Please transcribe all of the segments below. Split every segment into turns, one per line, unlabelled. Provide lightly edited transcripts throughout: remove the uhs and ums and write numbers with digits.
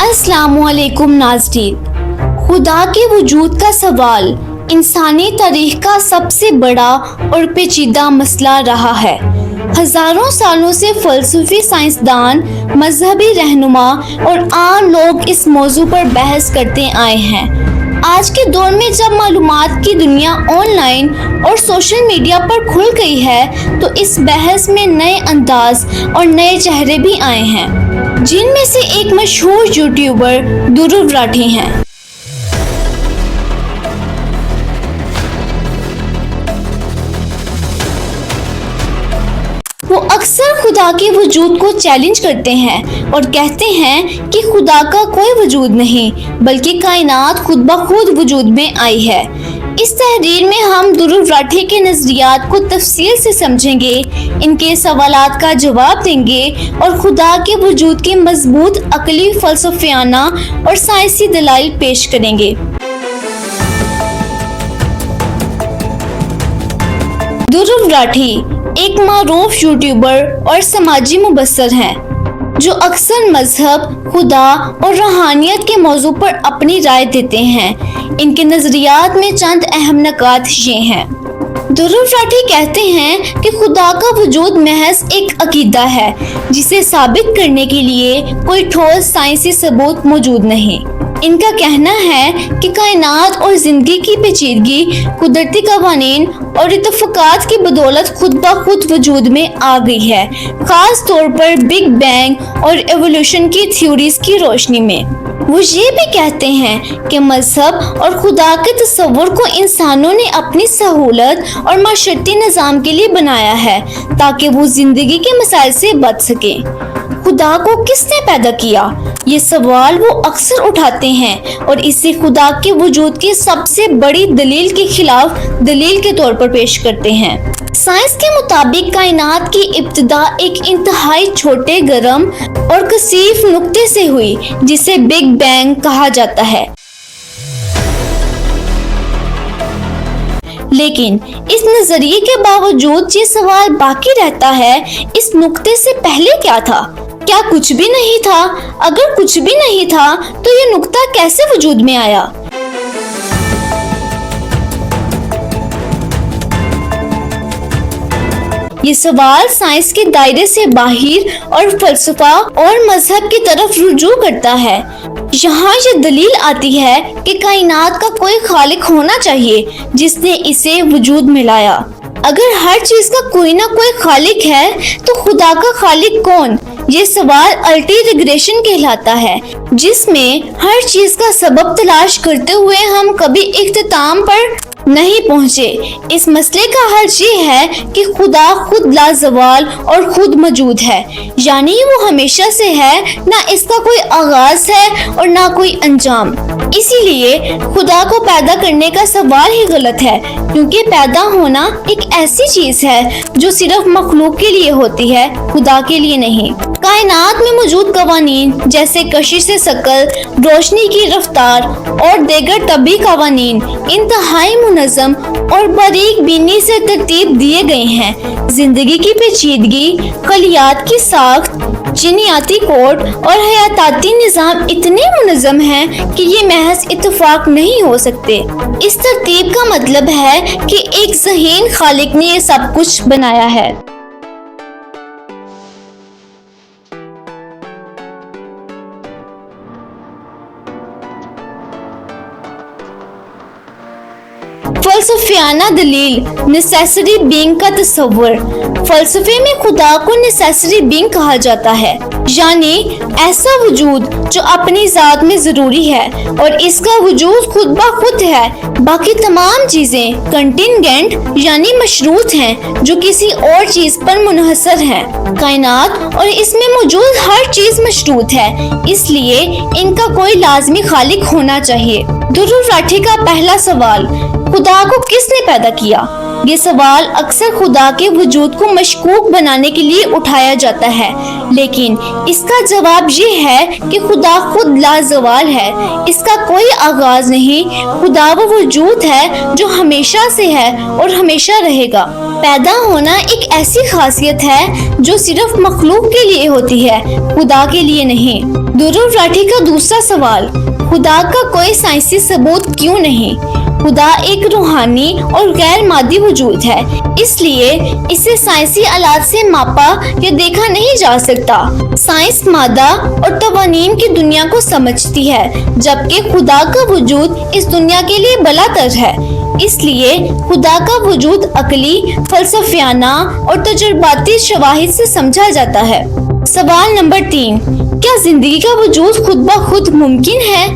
अस्सलामु अलैकुम नाज़रीन। खुदा के वजूद का सवाल इंसानी तारीख का सबसे बड़ा और पेचीदा मसला रहा है। हजारों सालों से फ़लसफ़ी, साइंसदान, मजहबी रहनुमा और आम लोग इस मौजू पर बहस करते आए हैं। आज के दौर में जब मालूमात की दुनिया ऑनलाइन और सोशल मीडिया पर खुल गई है, तो इस बहस में नए अंदाज और नए चेहरे भी आए हैं, जिनमें से एक मशहूर यूट्यूबर दुरूव राठी हैं। वो अक्सर खुदा के वजूद को चैलेंज करते हैं और कहते हैं कि खुदा का कोई वजूद नहीं, बल्कि कायनात खुद ब खुद वजूद में आई है। इस तहरीर में हम दुरूव राठी के नजरियात को तफसील से समझेंगे, इनके सवालात का जवाब देंगे और खुदा के वजूद के मजबूत अकली, फलसफियाना और साइंसी दलाइल पेश करेंगे। दुरूव राठी एक मारूफ यूट्यूबर और समाजी मुबस्सिर हैं, जो अक्सर मजहब, खुदा और रूहानियत के मौजू पर अपनी राय देते हैं। इनके नजरियात में चंद अहम नकात ये हैं। दुरूव राठी कहते हैं कि खुदा का वजूद महज एक अकीदा है, जिसे साबित करने के लिए कोई ठोस साइंसी सबूत मौजूद नहीं। इनका कहना है कि कायनात और जिंदगी की पेचीदगी कुदरती कवानीन और इत्तफाकात की बदौलत खुद ब खुद वजूद में आ गई है, खास तौर पर बिग बैंग और एवोल्यूशन की थ्योरीज की रोशनी में। वो ये भी कहते हैं कि मजहब और खुदा के तस्वुर को इंसानों ने अपनी सहूलत और माशरती निज़ाम के लिए बनाया है, ताकि वो जिंदगी के मसाइल से बच सके। खुदा को किसने पैदा किया? ये सवाल वो अक्सर उठाते हैं और इसे खुदा के वजूद की सबसे बड़ी दलील के खिलाफ दलील के तौर पर पेश करते हैं। साइंस के मुताबिक कायनात की इब्तिदा एक इंतहाई छोटे, गर्म और कसीफ नुक्ते से हुई, जिसे बिग बैंग कहा जाता है। लेकिन इस नजरिए के बावजूद ये सवाल बाकी रहता है, इस नुक्ते से पहले क्या था? क्या कुछ भी नहीं था? अगर कुछ भी नहीं था, तो ये नुक्ता कैसे वजूद में आया? ये सवाल साइंस के दायरे से बाहर और फलसफा और मजहब की तरफ रुजू करता है। यहाँ ये दलील आती है कि कायनात का कोई खालिक होना चाहिए, जिसने इसे वजूद में लाया। अगर हर चीज का कोई ना कोई खालिक है, तो खुदा का खालिक कौन? ये सवाल अल्टी रिग्रेशन कहलाता है, जिसमें हर चीज का सबब तलाश करते हुए हम कभी इख्तिताम पर नहीं पहुँचे। इस मसले का हल ये है कि खुदा खुद लाजवाल और खुद मौजूद है, यानी वो हमेशा से है, ना इसका कोई आगाज है और ना कोई अंजाम। इसीलिए खुदा को पैदा करने का सवाल ही गलत है, क्योंकि पैदा होना एक ऐसी चीज है जो सिर्फ मखलूक के लिए होती है, खुदा के लिए नहीं। कायनात में मौजूद कवानीन जैसे कशिश शकल, रोशनी की रफ्तार और दीगर तबी कवानीन इंतहाई मुनज़्ज़म और बारीक बीनी से तरतीब दिए गए हैं। जिंदगी की पेचीदगी, खलियात की साख्त, जीनियाती कोड और हयाताती निज़ाम इतने मुनज़्ज़म हैं कि ये महज इत्तेफाक नहीं हो सकते। इस तरतीब का मतलब है कि एक ज़हीन खालिक ने ये सब कुछ बनाया है। फलसफियाना दलील, नेसेसरी बीइंग का तस्वुर। फलसफे में खुदा को नेसेसरी बीइंग कहा जाता है, यानी ऐसा वजूद जो अपनी जात में जरूरी है और इसका वजूद खुद ब खुद है। बाकी तमाम चीजें कंटिंजेंट यानी मशरूत हैं, जो किसी और चीज पर मुनहसर हैं। कायनात और इसमें मौजूद हर चीज मशरूत है, इसलिए इनका कोई लाजमी खालिक होना चाहिए। दुरूव राठी का पहला सवाल, खुदा को किसने पैदा किया? یہ سوال اکثر خدا کے وجود کو مشکوک بنانے کے لیے اٹھایا جاتا ہے، لیکن اس کا جواب یہ ہے کہ خدا خود لازوال ہے، اس کا کوئی آغاز نہیں۔ خدا وہ وجود ہے جو ہمیشہ سے ہے اور ہمیشہ رہے گا۔ پیدا ہونا ایک ایسی خاصیت ہے جو صرف مخلوق کے لیے ہوتی ہے، خدا کے لیے نہیں۔ دھرو راٹھی کا دوسرا سوال، خدا کا کوئی سائنسی ثبوت کیوں نہیں؟ خدا ایک روحانی اور غیر مادی وجود ہے، اس لیے اسے سائنسی آلات سے ماپا یا دیکھا نہیں جا سکتا۔ سائنس مادہ اور قوانین کی دنیا کو سمجھتی ہے، جبکہ خدا کا وجود اس دنیا کے لیے بالاتر ہے۔ اس لیے خدا کا وجود عقلی، فلسفیانہ اور تجرباتی شواہد سے سمجھا جاتا ہے۔ سوال نمبر 3، کیا زندگی کا وجود خود بخود ممکن ہے؟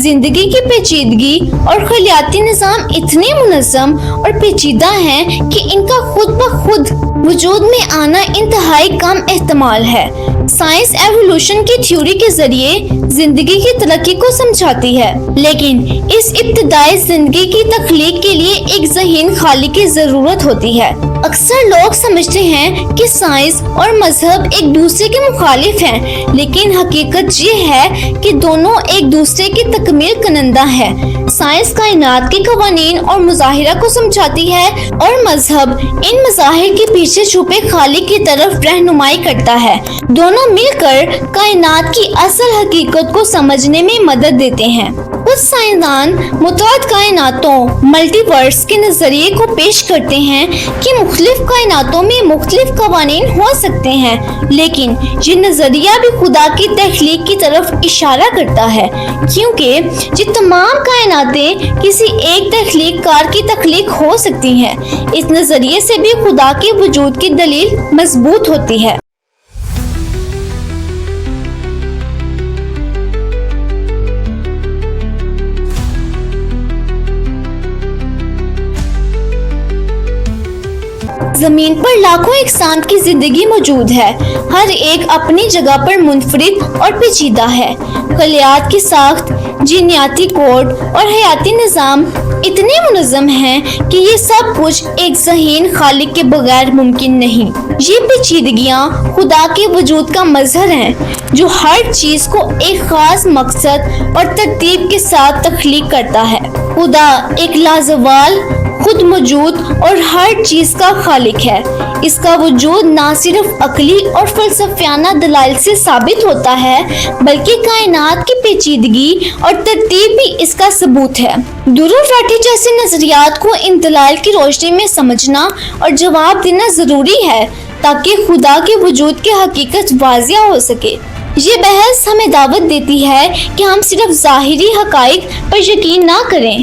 زندگی کی پیچیدگی اور خلیاتی نظام اتنے منظم اور پیچیدہ ہیں کہ ان کا خود بخود وجود میں آنا انتہائی کم احتمال ہے۔ سائنس ایوولوشن کی تھیوری کے ذریعے زندگی کی ترقی کو سمجھاتی ہے، لیکن اس ابتدائی زندگی کی تخلیق کے لیے ایک ذہین خالق کی ضرورت ہوتی ہے۔ اکثر لوگ سمجھتے ہیں کہ سائنس اور مذہب ایک دوسرے کے مخالف ہیں، لیکن حقیقت یہ ہے کہ دونوں ایک دوسرے کی تکمیل کنندہ ہیں۔ سائنس کائنات کے قوانین اور مظاہرہ کو سمجھاتی ہے اور مذہب ان مظاہر کے پیچھے چھپے خالق کی طرف رہنمائی کرتا ہے۔ دونوں مل کر کائنات کی اصل حقیقت کو سمجھنے میں مدد دیتے ہیں۔ کچھ سائنسدان متعدد کائناتوں ملٹی ورس کے نظریے کو پیش کرتے ہیں کہ مختلف کائناتوں میں مختلف قوانین ہو سکتے ہیں، لیکن یہ نظریہ بھی خدا کی تخلیق کی طرف اشارہ کرتا ہے، کیونکہ یہ تمام کائناتیں کسی ایک تخلیق کار کی تخلیق ہو سکتی ہیں۔ اس نظریے سے بھی خدا کے وجود کی دلیل مضبوط ہوتی ہے۔ زمین پر لاکھوں اقسام کی زندگی موجود ہے، ہر ایک اپنی جگہ پر منفرد اور پیچیدہ ہے۔ خلیات کی ساخت، جینیاتی کوڈ اور حیاتی نظام اتنے منظم ہیں کہ یہ سب کچھ ایک ذہین خالق کے بغیر ممکن نہیں۔ یہ پیچیدگیاں خدا کے وجود کا مظہر ہیں، جو ہر چیز کو ایک خاص مقصد اور ترتیب کے ساتھ تخلیق کرتا ہے۔ خدا ایک لازوال، خود موجود اور ہر چیز کا خالق ہے۔ اس کا وجود نہ صرف عقلی اور فلسفیانہ دلائل سے ثابت ہوتا ہے، بلکہ کائنات کی پیچیدگی اور ترتیب بھی اس کا ثبوت ہے۔ دھرو راٹھی جیسے نظریات کو ان دلائل کی روشنی میں سمجھنا اور جواب دینا ضروری ہے تاکہ خدا کے وجود کی حقیقت واضح ہو سکے۔ یہ بحث ہمیں دعوت دیتی ہے کہ ہم صرف ظاہری حقائق پر یقین نہ کریں،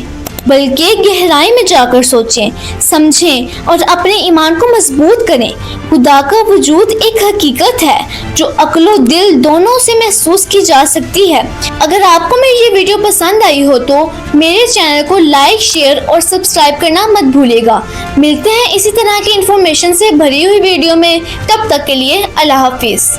بلکہ گہرائی میں جا کر سوچیں، سمجھیں اور اپنے ایمان کو مضبوط کریں۔ خدا کا وجود ایک حقیقت ہے جو عقل و دل دونوں سے محسوس کی جا سکتی ہے۔ اگر آپ کو میری یہ ویڈیو پسند آئی ہو تو میرے چینل کو لائک، شیئر اور سبسکرائب کرنا مت بھولیے گا۔ ملتے ہیں اسی طرح کی انفارمیشن سے بھری ہوئی ویڈیو میں، تب تک کے لیے اللہ حافظ۔